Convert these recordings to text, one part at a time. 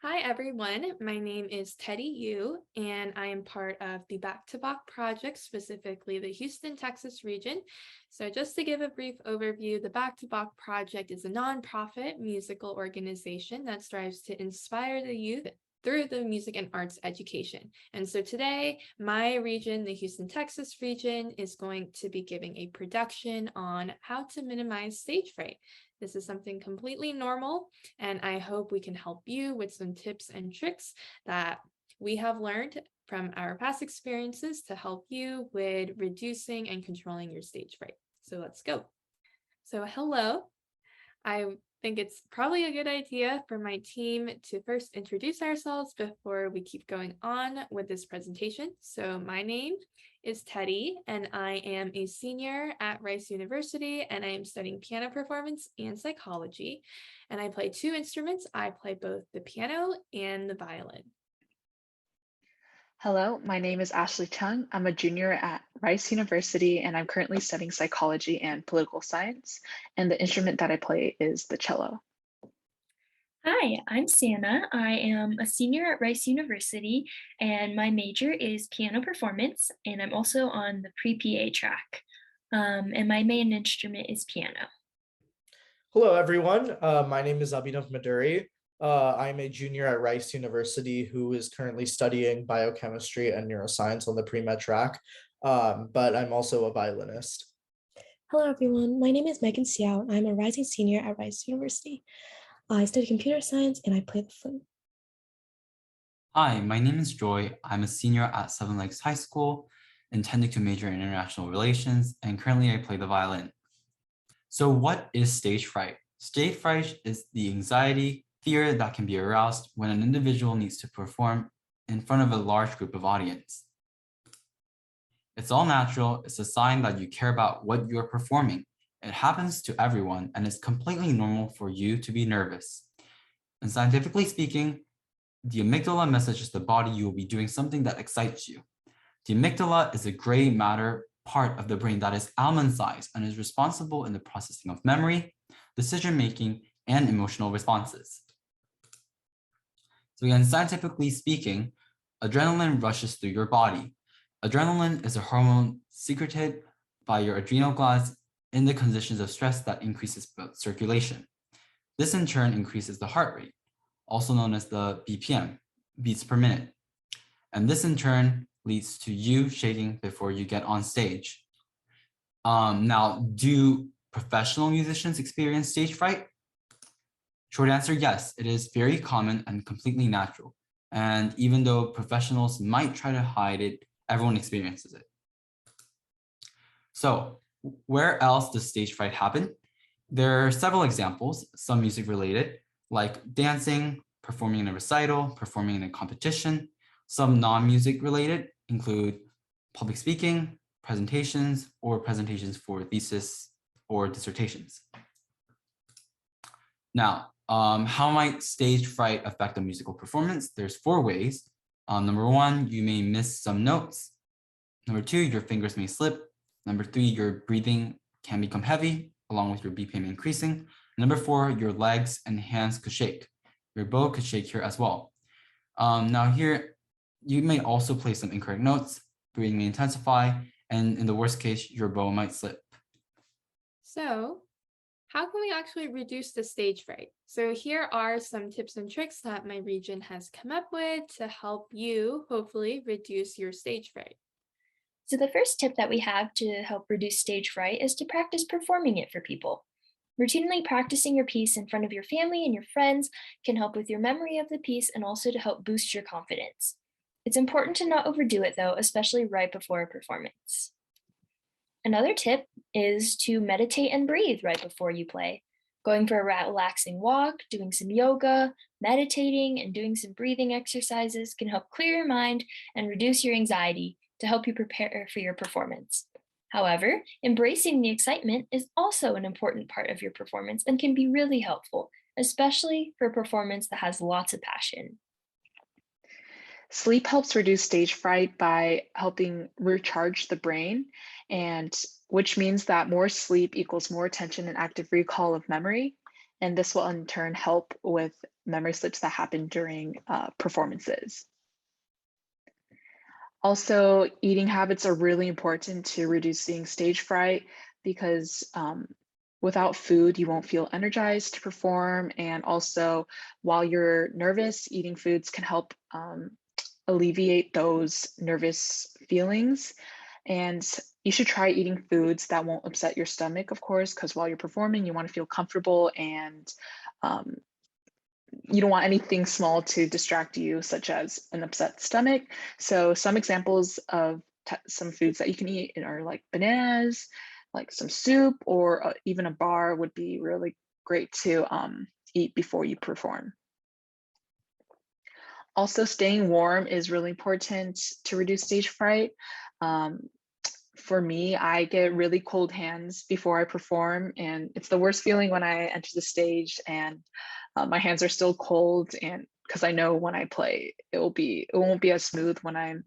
Hi, everyone. My name is Teddi Yoo, and I am part of the Back to Bach project, specifically the Houston, Texas region. So just to give a brief overview, the Back to Bach project is a nonprofit musical organization that strives to inspire the youth through the music and arts education. And so today, my region, the Houston, Texas region, is going to be giving a production on how to minimize stage fright. This is something completely normal, and I hope we can help you with some tips and tricks that we have learned from our past experiences to help you with reducing and controlling your stage fright. So let's go. So hello. I think it's probably a good idea for my team to first introduce ourselves before we keep going on with this presentation. So my name is Teddi, and I am a senior at Rice University, and I am studying piano performance and psychology. And I play two instruments. I play both the piano and the violin. Hello, my name is Ashley Chung. I'm a junior at Rice University, and I'm currently studying psychology and political science. And the instrument that I play is the cello. Hi, I'm Sanne. I am a senior at Rice University, and my major is piano performance, and I'm also on the pre-PA track. And my main instrument is piano. Hello, everyone. My name is Abhinav Madduri. I'm a junior at Rice University who is currently studying biochemistry and neuroscience on the pre-med track, but I'm also a violinist. Hello, everyone. My name is Xiao. I'm a rising senior at Rice University. I study computer science and I play the flute. Hi, my name is Joy. I'm a senior at Seven Lakes High School, intending to major in international relations, and currently I play the violin. So what is stage fright? Stage fright is the anxiety, fear that can be aroused when an individual needs to perform in front of a large group of audience. It's all natural. It's a sign that you care about what you're performing. It happens to everyone, and it's completely normal for you to be nervous. And scientifically speaking, the amygdala messages the body you will be doing something that excites you. The amygdala is a gray matter part of the brain that is almond-sized and is responsible in the processing of memory, decision-making, and emotional responses. So again, scientifically speaking, adrenaline rushes through your body. Adrenaline is a hormone secreted by your adrenal glands in the conditions of stress that increases blood circulation. This in turn increases the heart rate, also known as the BPM, beats per minute. And this in turn leads to you shaking before you get on stage. Now, do professional musicians experience stage fright? Short answer, yes, it is very common and completely natural. And even though professionals might try to hide it, everyone experiences it. So where else does stage fright happen? There are several examples, some music related, like dancing, performing in a recital, performing in a competition. Some non-music related include public speaking, presentations, or presentations for thesis or dissertations. Now, how might stage fright affect a musical performance? There's 4 ways. Number 1, you may miss some notes. Number 2, your fingers may slip. Number 3, your breathing can become heavy, along with your BPM increasing. Number 4, your legs and hands could shake. Your bow could shake here as well. Now here, you may also play some incorrect notes, breathing may intensify, and in the worst case, your bow might slip. So how can we actually reduce the stage fright? So here are some tips and tricks that my region has come up with to help you hopefully reduce your stage fright. So the first tip that we have to help reduce stage fright is to practice performing it for people. Routinely practicing your piece in front of your family and your friends can help with your memory of the piece and also to help boost your confidence. It's important to not overdo it though, especially right before a performance. Another tip is to meditate and breathe right before you play. Going for a relaxing walk, doing some yoga, meditating, and doing some breathing exercises can help clear your mind and reduce your anxiety to help you prepare for your performance. However, embracing the excitement is also an important part of your performance and can be really helpful, especially for a performance that has lots of passion. Sleep helps reduce stage fright by helping recharge the brain, and which means that more sleep equals more attention and active recall of memory. And this will in turn help with memory slips that happen during performances. Also, eating habits are really important to reducing stage fright because without food, you won't feel energized to perform. And also, while you're nervous, eating foods can help alleviate those nervous feelings. And you should try eating foods that won't upset your stomach, of course, because while you're performing, you want to feel comfortable and you don't want anything small to distract you, such as an upset stomach. So some examples of some foods that you can eat are like bananas, like some soup, or even a bar would be really great to eat before you perform. Also, staying warm is really important to reduce stage fright. For me, I get really cold hands before I perform, and it's the worst feeling when I enter the stage and my hands are still cold, and because I know when I play, it won't be as smooth when I'm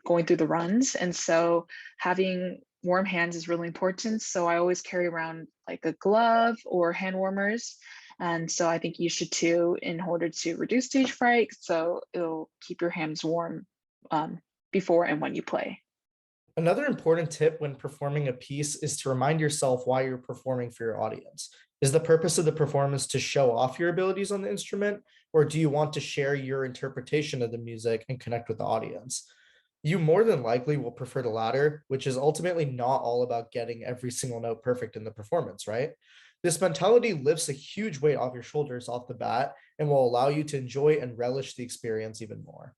going through the runs. And so having warm hands is really important. So I always carry around like a glove or hand warmers. And so I think you should too, in order to reduce stage fright. So it'll keep your hands warm before and when you play. Another important tip when performing a piece is to remind yourself why you're performing for your audience. Is the purpose of the performance to show off your abilities on the instrument, or do you want to share your interpretation of the music and connect with the audience? You more than likely will prefer the latter, which is ultimately not all about getting every single note perfect in the performance, right? This mentality lifts a huge weight off your shoulders off the bat and will allow you to enjoy and relish the experience even more.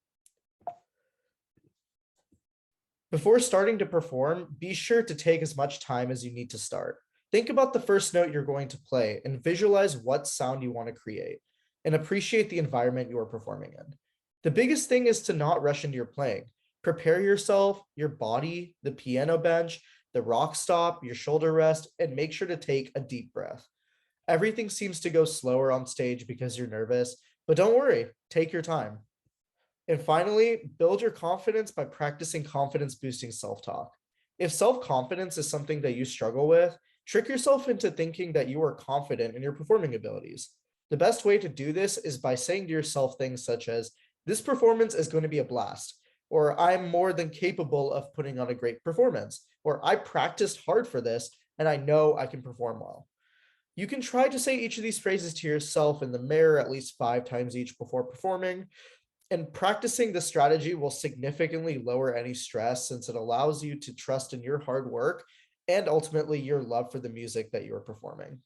Before starting to perform, be sure to take as much time as you need to start. Think about the first note you're going to play and visualize what sound you want to create, and appreciate the environment you are performing in. The biggest thing is to not rush into your playing. Prepare yourself, your body, the piano bench, the rock stop, your shoulder rest, and make sure to take a deep breath. Everything seems to go slower on stage because you're nervous, but don't worry, take your time. And finally, build your confidence by practicing confidence boosting self-talk. If self-confidence is something that you struggle with, trick yourself into thinking that you are confident in your performing abilities. The best way to do this is by saying to yourself things such as, "This performance is going to be a blast," or "I'm more than capable of putting on a great performance," or "I practiced hard for this and I know I can perform well." You can try to say each of these phrases to yourself in the mirror at least 5 times each before performing. And practicing the strategy will significantly lower any stress since it allows you to trust in your hard work and ultimately your love for the music that you're performing.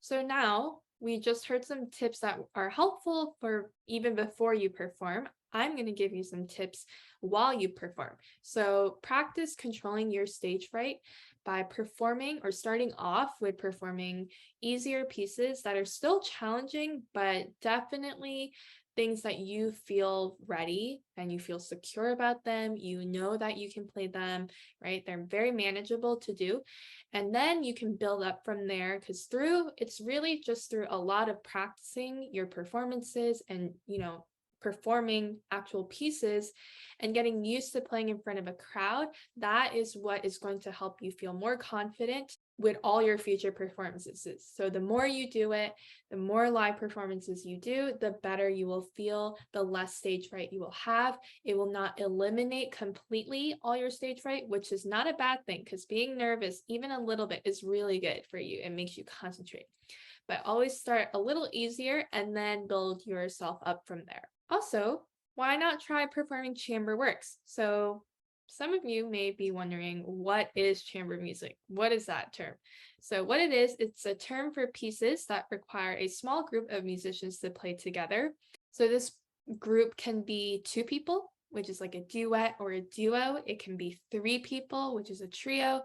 So now we just heard some tips that are helpful for even before you perform. I'm going to give you some tips while you perform. So practice controlling your stage fright by performing or starting off with performing easier pieces that are still challenging, but definitely things that you feel ready and you feel secure about them. You know that you can play them, right? They're very manageable to do. And then you can build up from there because it's really just through a lot of practicing your performances and, performing actual pieces and getting used to playing in front of a crowd. That is what is going to help you feel more confident with all your future performances. So the more you do it, the more live performances you do, the better you will feel, the less stage fright you will have. It will not eliminate completely all your stage fright, which is not a bad thing because being nervous, even a little bit, is really good for you. It makes you concentrate. But always start a little easier and then build yourself up from there. Also, why not try performing chamber works? So some of you may be wondering, what is chamber music? What is that term? So what it is, it's a term for pieces that require a small group of musicians to play together. So this group can be 2 people, which is like a duet or a duo. It can be 3 people, which is a trio,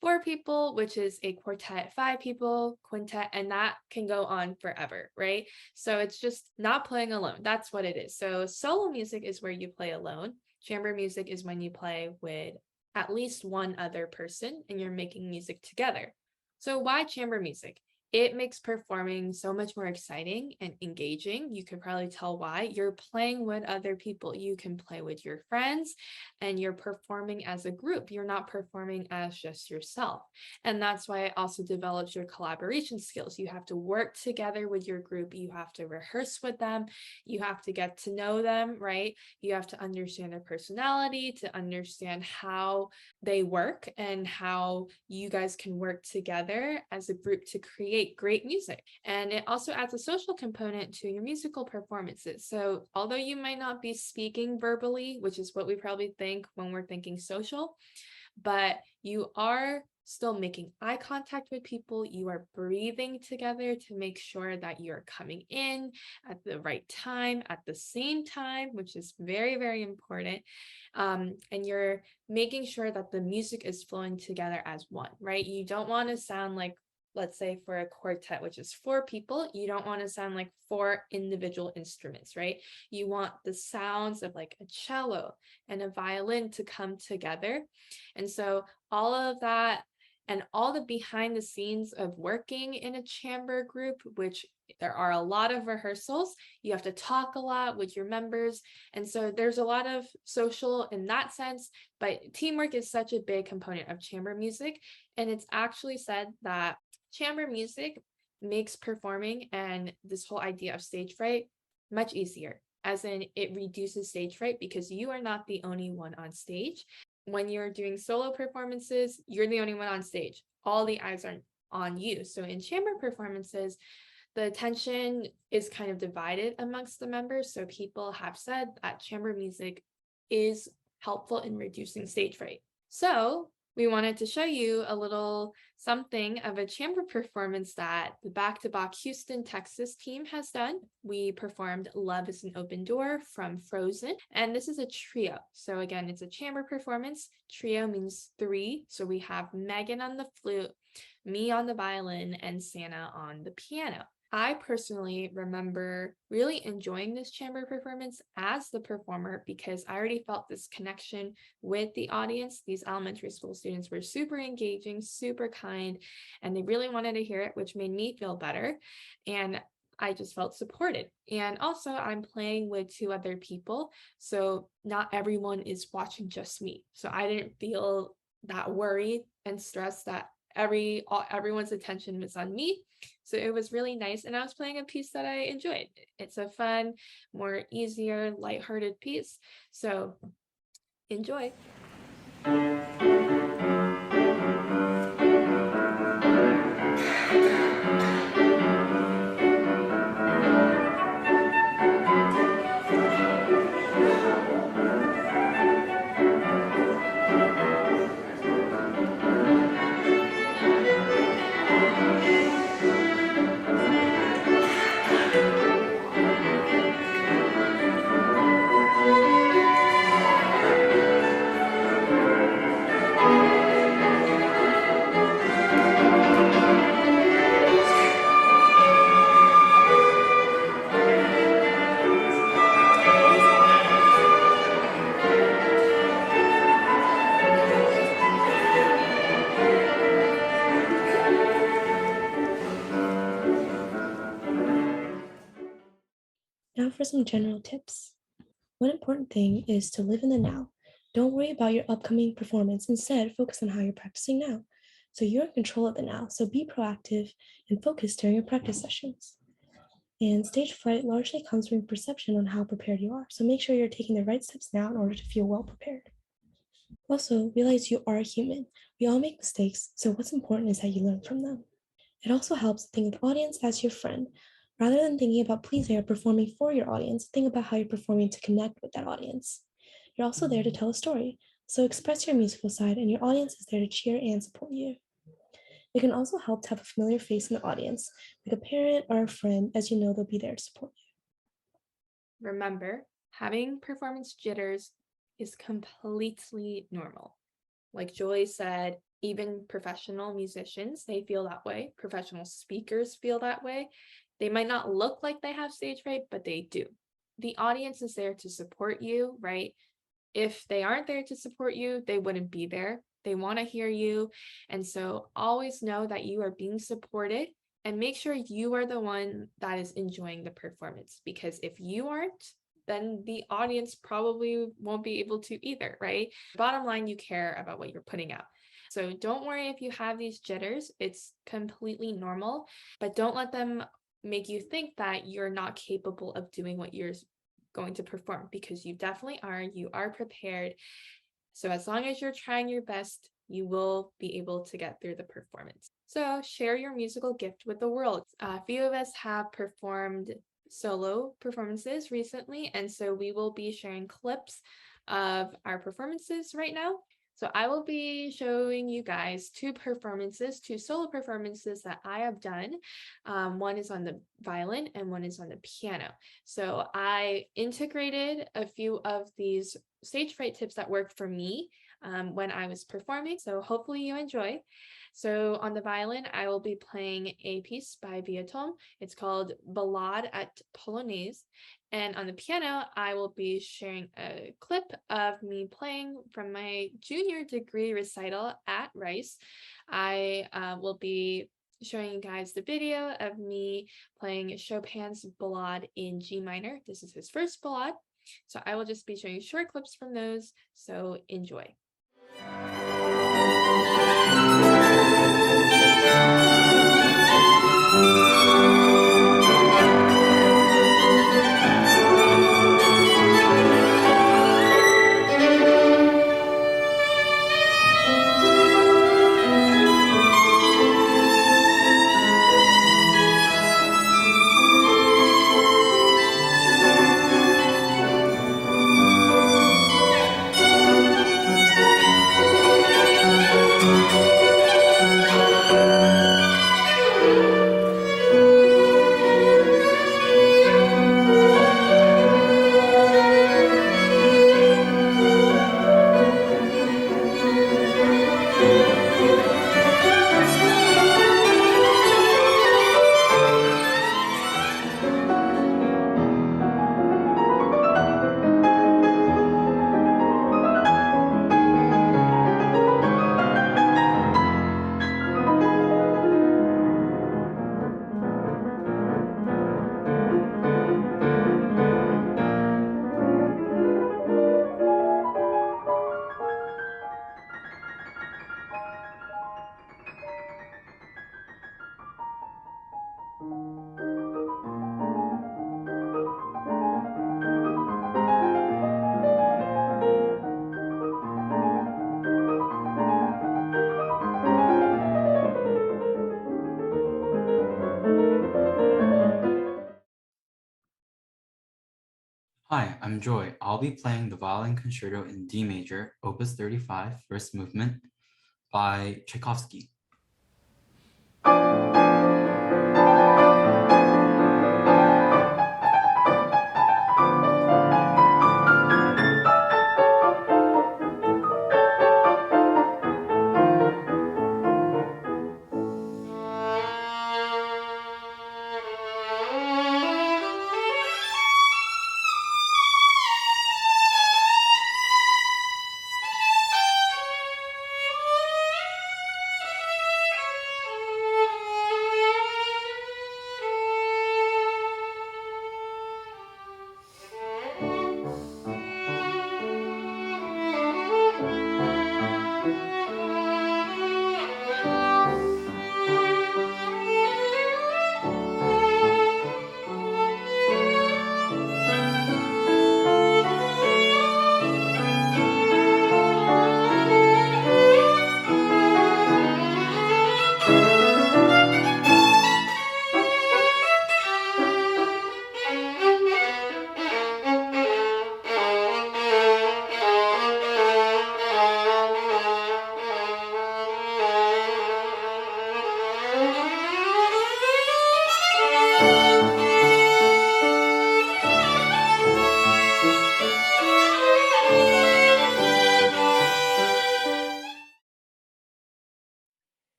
4 people, which is a quartet, 5 people, quintet, and that can go on forever, right? So it's just not playing alone. That's what it is. So solo music is where you play alone. Chamber music is when you play with at least one other person and you're making music together. So why chamber music? it makes performing so much more exciting and engaging. You could probably tell why. You're playing with other people. You can play with your friends and you're performing as a group. You're not performing as just yourself. And that's why it also develops your collaboration skills. You have to work together with your group. You have to rehearse with them. You have to get to know them, right? You have to understand their personality, to understand how they work and how you guys can work together as a group to create great music. And it also adds a social component to your musical performances. So although you might not be speaking verbally, which is what we probably think when we're thinking social, but you are still making eye contact with people. You are breathing together to make sure that you're coming in at the right time, at the same time, which is very, very important. And you're making sure that the music is flowing together as one, right? You don't want to sound like, let's say for a quartet, which is 4 people, you don't want to sound like 4 individual instruments, right? You want the sounds of like a cello and a violin to come together. And so all of that and all the behind the scenes of working in a chamber group, which there are a lot of rehearsals, you have to talk a lot with your members. And so there's a lot of social in that sense, but teamwork is such a big component of chamber music. And it's actually said that chamber music makes performing and this whole idea of stage fright much easier, as in it reduces stage fright because you are not the only one on stage. When you're doing solo performances, you're the only one on stage. All the eyes are on you. So in chamber performances, the attention is kind of divided amongst the members. So people have said that chamber music is helpful in reducing stage fright. So we wanted to show you a little something of a chamber performance that the Bach to Bach Houston, Texas team has done. We performed Love is an Open Door from Frozen, and this is a trio. So again, it's a chamber performance. Trio means 3. So we have Megan on the flute, me on the violin, and Santa on the piano. I personally remember really enjoying this chamber performance as the performer because I already felt this connection with the audience. These elementary school students were super engaging, super kind, and they really wanted to hear it, which made me feel better. And I just felt supported. And also I'm playing with 2 other people, so not everyone is watching just me. So I didn't feel that worried and stressed that everyone's attention was on me. So it was really nice. And I was playing a piece that I enjoyed. It's a fun, more easier, lighthearted piece. So enjoy. Now for some general tips. One important thing is to live in the now. Don't worry about your upcoming performance. Instead, focus on how you're practicing now. So you're in control of the now. So be proactive and focus during your practice sessions. And stage fright largely comes from your perception on how prepared you are. So make sure you're taking the right steps now in order to feel well prepared. Also, realize you are human. We all make mistakes, so what's important is that you learn from them. It also helps to think of the audience as your friend. Rather than thinking about pleasing or performing for your audience, think about how you're performing to connect with that audience. You're also there to tell a story, so express your musical side and your audience is there to cheer and support you. It can also help to have a familiar face in the audience, like a parent or a friend, as you know they'll be there to support you. Remember, having performance jitters is completely normal. Like Joy said, even professional musicians, they feel that way. Professional speakers feel that way. They might not look like they have stage fright, but they do. The audience is there to support you, right? If they aren't there to support you, they wouldn't be there. They want to hear you. And so always know that you are being supported and make sure you are the one that is enjoying the performance, because if you aren't, then the audience probably won't be able to either, right? Bottom line, you care about what you're putting out. So don't worry if you have these jitters, it's completely normal, but don't let them make you think that you're not capable of doing what you're going to perform, because you definitely are. You are prepared. So as long as you're trying your best, you will be able to get through the performance. So share your musical gift with the world. A few of us have performed solo performances recently, and so we will be sharing clips of our performances right now. So I will be showing you guys two solo performances that I have done. One is on the violin and one is on the piano. So I integrated a few of these stage fright tips that worked for me when I was performing. So hopefully you enjoy. So on the violin, I will be playing a piece by Vieuxtemps. It's called Ballade at Polonaise. And on the piano, I will be sharing a clip of me playing from my junior degree recital at Rice. I will be showing you guys the video of me playing Chopin's Ballade in G minor. This is his first ballade. So I will just be showing you short clips from those. So enjoy. Hi, I'm Joy. I'll be playing the Violin Concerto in D major, Opus 35, First Movement by Tchaikovsky.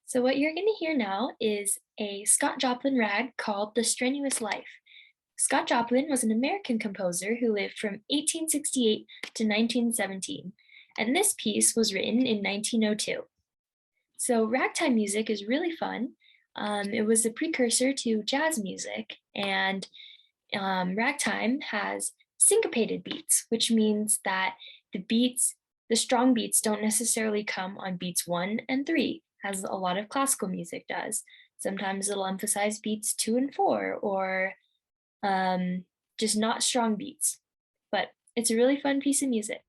So what you're going to hear now is a Scott Joplin rag called The Strenuous Life. Scott Joplin was an American composer who lived from 1868 to 1917, and this piece was written in 1902. So ragtime music is really fun. It was the precursor to jazz music, and ragtime has syncopated beats, which means that the strong beats don't necessarily come on beats 1 and 3, as a lot of classical music does. Sometimes it'll emphasize beats 2 and 4, or just not strong beats. But it's a really fun piece of music.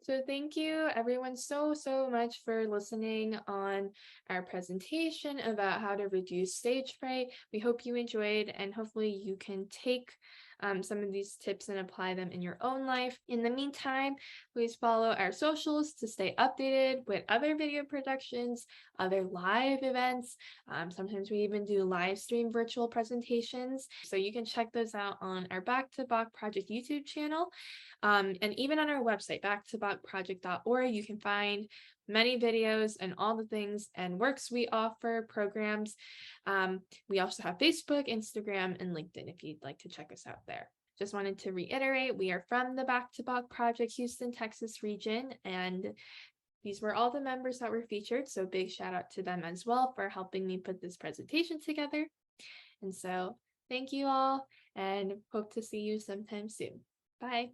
So thank you everyone so much for listening on our presentation about how to reduce stage fright. We hope you enjoyed, and hopefully you can take some of these tips and apply them in your own life. In the meantime, please follow our socials to stay updated with other video productions, other live events. Sometimes we even do live stream virtual presentations. So you can check those out on our Back to Bach Project YouTube channel. And even on our website, backtobachproject.org, you can find many videos and all the things and works we offer, programs. We also have Facebook, Instagram, and LinkedIn if you'd like to check us out there. Just wanted to reiterate, we are from the Back to Bach Project Houston, Texas region, and these were all the members that were featured. So big shout out to them as well for helping me put this presentation together. And so thank you all, and hope to see you sometime soon. Bye.